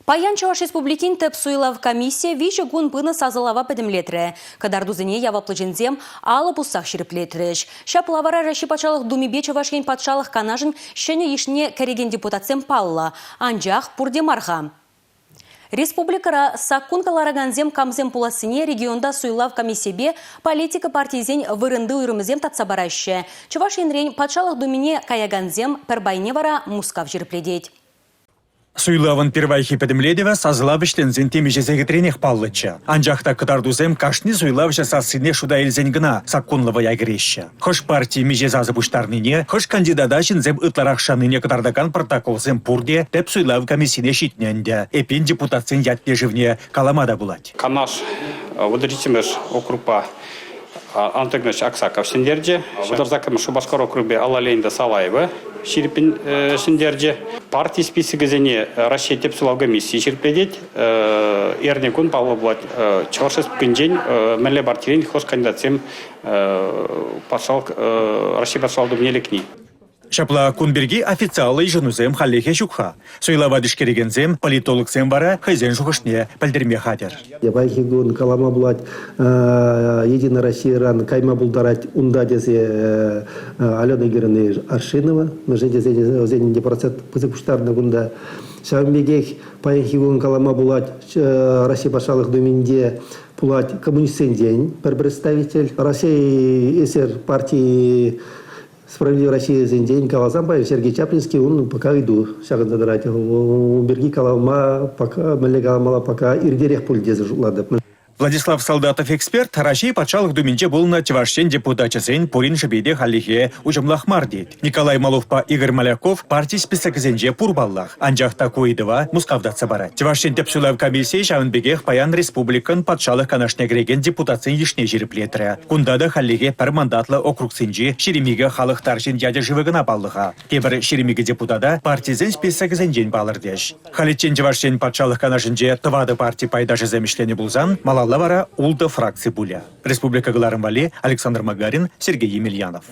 Паян Чуваш Республикин тәп суйлав комиссия виші гун пыны сазылава пәдімлетірі. Кадардузыне яваплы жінзем алы бұссақ шіріплетіріш. Шаплавара рашипачалық думибе Чувашкен патшалық канажын шыны ешіне кәреген депутатсем палла. Анжақ пурдемарға. Республикара саккун калараганзем камзем пуласыне регионда суйлав комиссиябе политика партизен вырынды уйрымызем татсабараще. Чуваш енрен патшалық думине каяганзем пербайне вара мускав жірпледет. Суйлавын первайхи пәдімледева сазылав ішлензен темежезегі тренех паллыча. Анжақта кытардузем кашни суйлав жасасыне шуда елзен гына саккунлова ягреща. Хош партии межезазы буштарныне, хош кандидата жінзем ытларақ шаныне кытардакан протоколзем пурде тәп суйлав комиссине шитненде. Эпен депутатсен ятлежевне каламада булать. Канаш выдачимеш окрупа Антыгныш Аксаков сендерде, Ударзакам Шубашкар округе Алалейнда Салаева ширпин сендерде. Партия списогезене Россия тепсулав комиссии ширпедет, эрнекун паллаблать чавашес пкинжень мэлле партиин хош кандидатсем пашал Россия пашал думнелекни. Шапла кунберги официалы женузем халлехе шукха. Суйлава дишкерегензем политологсем бара хайзен шухашне пальдерме хадер. Байхигун калама булать Единая Россия ран кайма булдарать унда дезе Алена Герны Аршинова, на жене зенин департамент позапуштарна гунда. Шамбегех байхигун калама булать Россия пашалых думинде булать коммунистен день представитель России СР партии Справедливая Россия за день Калазамбаев, Сергей Чаплинский, он пока иду. Шаган задрать. У Берги Калама пока, Малега пока Ирдерех пульдеза жулада. Владислав Солдатов эксперт, Россия пачалых думинче был на Чевашчен депутатчасен Пурин Шабеде халихе учамлах мардит. Николай Маловпа, Игорь Маляков партий списокзенже пурбаллах. Анжах такой два мускавдат собара. Чевашчен тепсулав комиссии Шавенбегех паян республикан пачалых канашне греген депутацин ешне жиреплетре. Кундада халихе пермандатлы округсенже Шеремиге халых таршин дядя живыгына баллыха. Тебір Шеремиге депутата партизен списокзенжен балырдеш. Халичен Чевашчен пачалых канашынже тывады партий пайдажы замешлене булзан, Лавара улда фракции Буля. Республика Галарымвали, Александр Магарин, Сергей Емельянов.